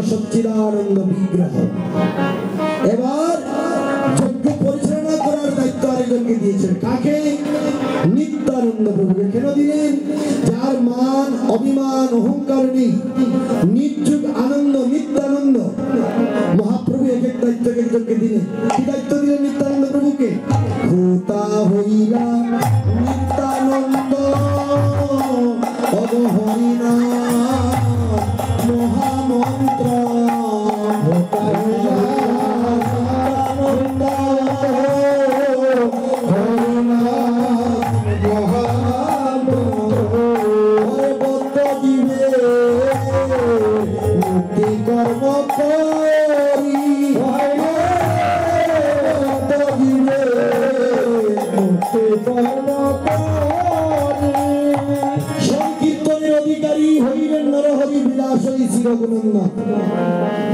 सच्चिदानंद विग्रह एबार यज्ञ परिचालना करार दायित्व आरेकजनके दिएছেন কাকে नित्यानंद प्रभुকে কেন দিলেন যার मान अभिमान अहंकार নেই नित्युग आनंद नित्यानंद महाप्रभु एक एक दायित्व একজনকে দিলেন কি দায়িত্ব দিলেন नित्यानंद प्रभुকে ভূতা হইলা नित्यानंद অগহরিনা महामंत्र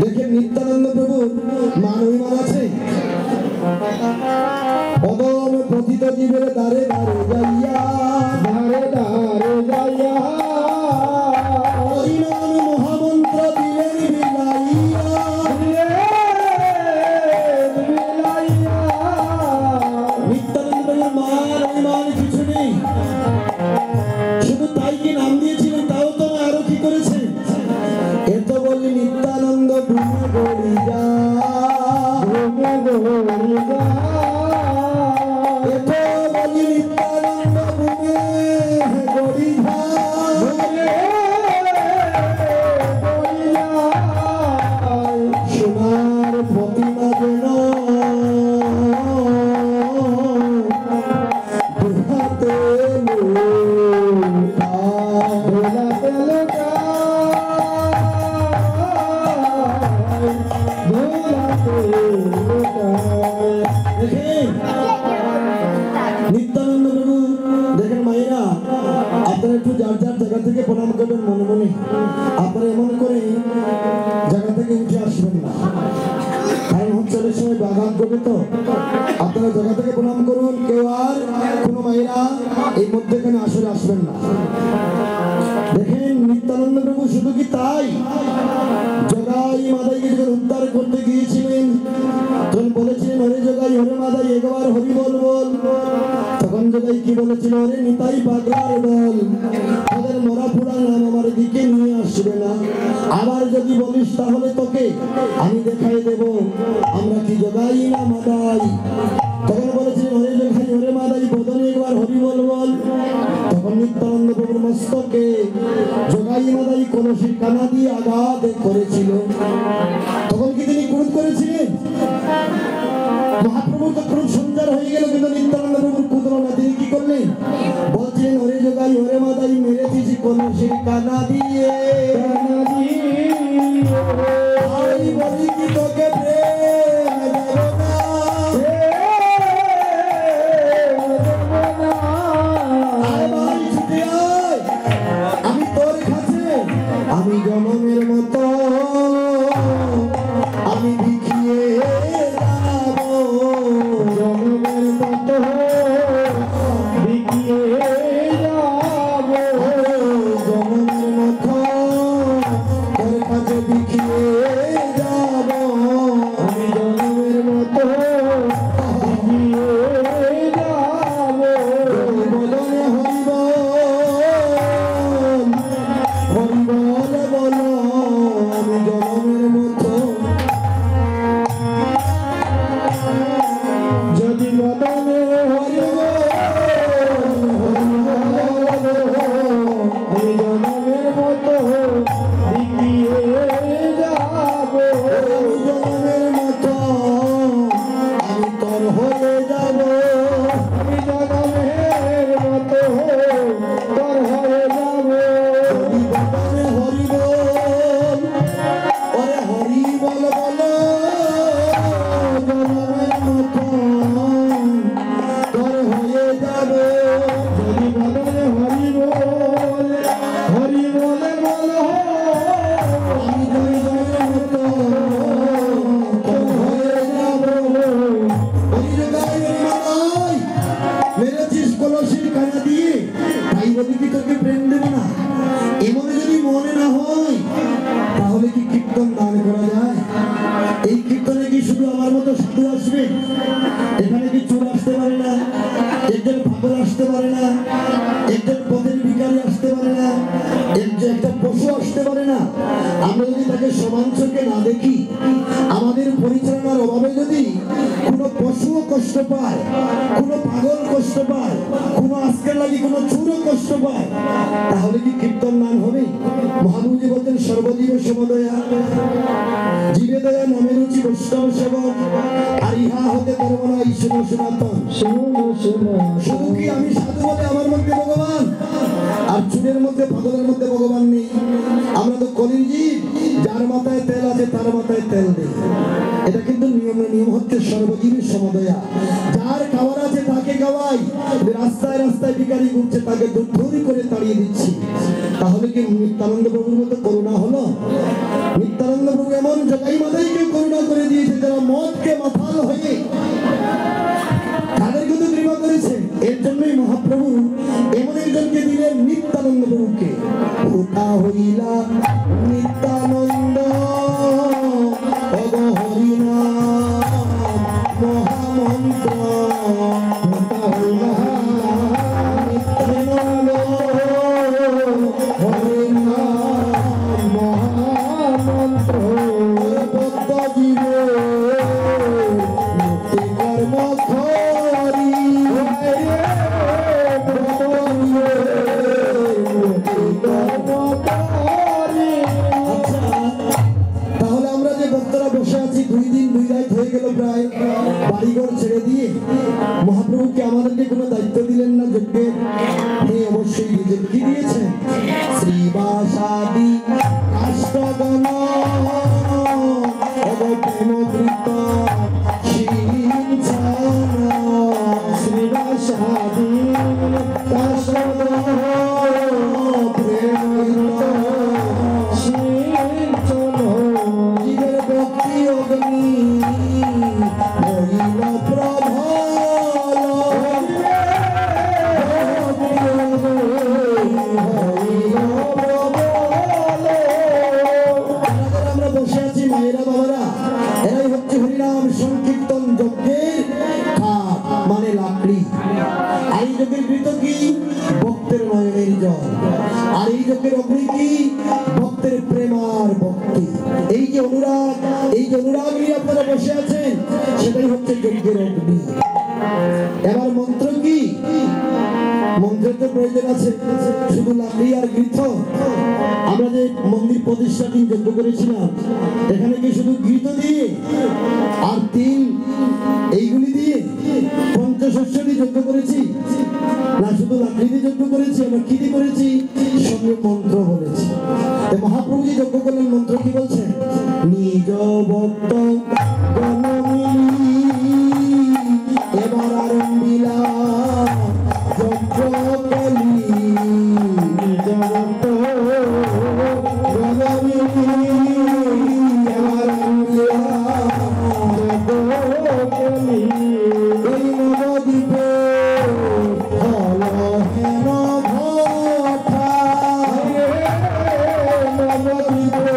देखें नित्यानंद प्रभु मानवी मानाছে অদম প্রথিত জীবের দ্বারে দ্বারে যাইয়া হরিনাম মহামন্ত্র দিলেন বিলাইয়া নিত্যানন্দ মান কিছু নেই শুধু তাই কি নাম দিয়েছিলেন তাও তো আরো কি করেছে नित्यानंद भूमि गोरी जा नित्यानंद भूमि गोरी सोनार प्रतिमा जेन दुहाते नित्यानंद प्रभु देखें मायरा আপনারা একটু যার যার জায়গা থেকে প্রণাম করবেন মনে মনে আপনারা এমন করে জায়গা থেকে উঠে আসবেন না কারণ হচ্ছে অনেক সময় বাগান করবে তো আপনারা জায়গা থেকে প্রণাম করুন কেউ আর কোনো মায়েরা এই মধ্যেখানে আসলে আসবেন না দেখেন নিত্যানন্দ প্রভু শুধু কি তাই জগাই মাদাইকে যখন উদ্ধার করতে গিয়েছিলেন তখন বলেছিলেন হরে জগাই হরে মাদাই একবার হরি বল বল তখন জগাই কি বলেছিল হরে নিতাই পাগলার দল তাদের মরা পুরা নাম আমার দিকে নিয়ে আসবে না আবার যদি বলিস তাহলে তোকে আমি দেখাই দেব আমরা কি জগাই না মাদাই তখন বলেছিলেন হরে জগাই হরে মাদাই বদনে একবার হরি বল বল তখন নিত্যানন্দ প্রভুর মস্তকে জগাই মাদাই কলসির কানা দিয়ে আঘাত করেছিল তখন কি তিনি ক্রোধ করেছিলেন মহাপ্রভুর তো ক্রোধ সঞ্চার হয়ে গেল কিন্তু নিত্যানন্দ প্রভুর ক্রোধ না তিনি কি করলেন বলছেন হরে জগাই হরে মাদাই মেরে দিয়েছি কলসির কানা দিয়ে আমি বলি কি তোকে আমি জনমের মতো আমি দেখিয়ে যাব জনমের মতো দেখিয়ে যাব জনমের মতো সাধু আসবে, এখানে কি চোর আসতে পারে না, একজন পাগল আসতে পারে না, একজন পথের ভিখারি আসতে পারে না, একটা পশু আসতে পারে না। আমরা যদি তাকে সমান চোখে না দেখি, আমাদের পরিচালনার অভাবে যদি কোনো পশুও কষ্ট পায়, কোনো পাগল কষ্ট পায়, কোনো আজকের লাগি কোনো চোরও কষ্ট পায়, তাহলে কি কীর্তন নাম হবে? মহানুজি বলতেন সর্বজীব সমদয়া, জীবে দয়া নামে রুচি বৈষ্ণব সেবক, আর ইহা হতে পারবো না ঈশ্বর সনাতন। শুধু কি আমি সাধু বলে আমার মধ্যে ভগবান, আর চুরের মধ্যে পাগলের মধ্যে ভগবান নেই? আমরা তো কলির জীব, যার মাথায় তেল আছে তার মাথায় তেল নেই। এটা কিন্তু নিয়ম হচ্ছে সর্বজীবের সমদয়া। যার খাবার আছে তাকে খাওয়াই, রাস্তায় রাস্তায় ভিখারি ঘুরছে তাকে ধরি করে তাড়িয়ে দিচ্ছি। তাহলে কি নিত্যানন্দ প্রভুর মতো করুণা হলো? নিত্যানন্দ প্রভু এমন জগাই মাথাইকে করুণা করে দিয়েছে, যারা মদকে মাথাল হয়ে তাদের কিন্তু কৃপা করেছে। এর জন্যই মহাপ্রভু এমন একজনকে দিলেন, নিত্যানন্দ প্রভুকে। ওটা হইলা নিত্যানন্দ হরিনাম মহামন্ত্র, ওটা হইলা নিত্যানন্দ হরিনাম মহামন্ত্র, বদ্ধ জীবে মুক্তি কর্ম করি, তাহলে আমরা যে ভক্তরা বসে আছি 2 দিন 2 রাত হয়ে গেল প্রায়, বাড়িঘর ছেড়ে দিয়ে মহাপ্রভুকে আমাদেরকে কোনো দায়িত্ব দিলেন না যজ্ঞের? হ্যাঁ, অবশ্যই দিয়েছেন। কি দিয়েছেন? শ্রীবাসাদি কাষ্টগণ প্রেমবৃত্ত শ্রীবাসাদি কাষ্টগণ জীবের ভক্তি অগ্নি হইল প্রবল, আমরা বসে আছি মায়েরা বাবারা, এরাই হচ্ছে হরিনাম সংকীর্তন যজ্ঞের খাট, মানে লাকড়ি। আর এই যজ্ঞের কৃত কি? ভক্তের নয়নের জল। আর এই যজ্ঞের অগ্নি কি? ভক্তের প্রেম আর ভক্তি। এই যে অনুরাগ, এই যে অনুরাগ নিয়ে আপনারা বসে আছেন, সেটাই হচ্ছে যজ্ঞের অগ্নি। এবার মন্ত্র কি? মন্ত্রের তো প্রয়োজন আছে, শুধু লাকড়ি আর গৃথ? আমরা যে মন্দির প্রতিষ্ঠা দিন যজ্ঞ করেছিলাম, এখানে কি শুধু গৃথ দিয়ে আর তিল এইগুলি দিয়ে পঞ্চশস্য দিয়ে যজ্ঞ করেছি? না, শুধু লাকড়ি দিয়ে যজ্ঞ করেছি? আমরা কি দিয়ে করেছি? সঙ্গে মন্ত্র বলেছি। মহাপ্রভু যে যজ্ঞ করলেন, মন্ত্র কি বলছেন? নিজ ভক্ত গণমিলি এবার আরম্ভিলা যজ্ঞ বলি, নিজ ভক্ত গণমিলি এবার আরম্ভিলা যজ্ঞ বলি, এই নবদ্বীপে হল হেন ঘটা, নবদ্বীপে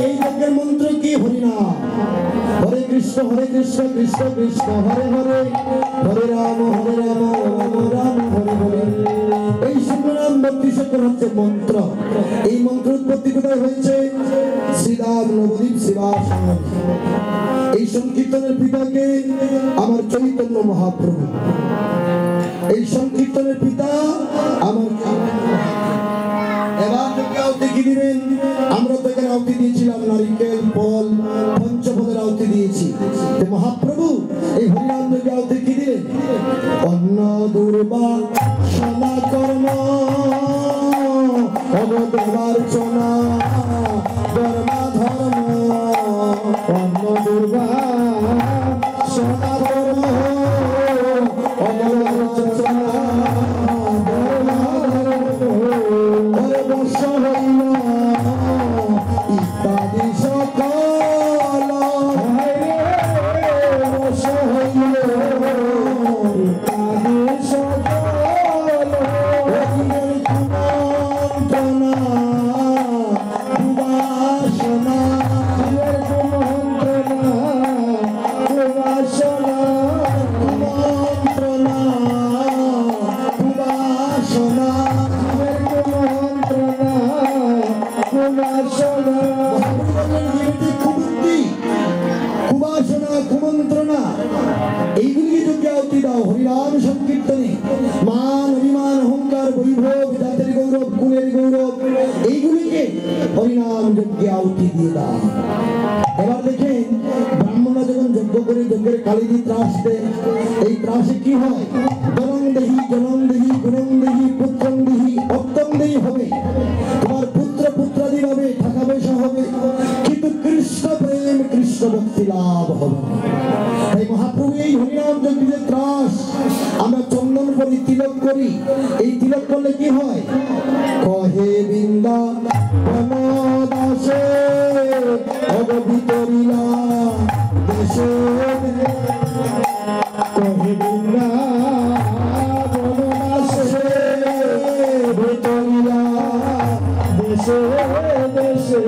এই যজ্ঞের মন্ত্র কি? হরিনাম। হরে কৃষ্ণ কৃষ্ণ কৃষ্ণ হরে হরে, হরে রাম রাম রাম হরে হরে। এই শিবনাম 32 হচ্ছে মন্ত্র। এই মন্ত্র উৎপত্তি কোথায় হয়েছে? শ্রীরাম নবদ্বীপ সেবাশ্রম। এই সংকীর্তনের পিতাকে আমার চৈতন্য মহাপ্রভু। এই সংকীর্তনের পিতা আমার। এবার থেকে আহুতি কি দিবেন? আমরা তো এখানে আহুতি দিয়েছিলাম নারিকেল, ফল, পঞ্চফলের আহুতি দিয়েছি। মহাপ্রভু এই হরিনাম যজ্ঞে আহুতি কি দিলেন? অন্ন দুর্বা সনা কর্ম অবদেবার্চনা ধর্মা ধর্ম, অন্ন দুর্বা সনা কর্ম অবদেবার্চনা ধর্মা ধর্ম, বর্ষ হইল ইত্যাদি সকল, বর্ষ হইল ইত্যাদি সকল, অখিলের কুমন্ত্রণা এইগুলিকে হরিনাম যজ্ঞে আহুতি দিয়ে দাও। এবার দেখেন ব্রাহ্মণরা যখন যজ্ঞ করে যজ্ঞের কালী দিয়ে ত্রাস দেয়, এই ত্রাসে কি হয়? জনং দেহি গুণং দেহি পুত্রং দেহি ভক্তং দেহি হবে, তোমার পুত্র পুত্রাদি হবে, টাকা পয়সা হবে, কিন্তু কৃষ্ণ প্রেম কৃষ্ণ ভক্তি লাভ হবে। তাই মহাপ্রভু এই হরিনাম যজ্ঞে ত্রাস আমরা চন্দন করি, তিলক করি। এই তিলক করলে কি হয়? কহে বৃন্দা বনদাসে অগভিতরিলা দেশে, কহে বৃন্দা বনদাসে ভিতরিলা দেশে দেশে।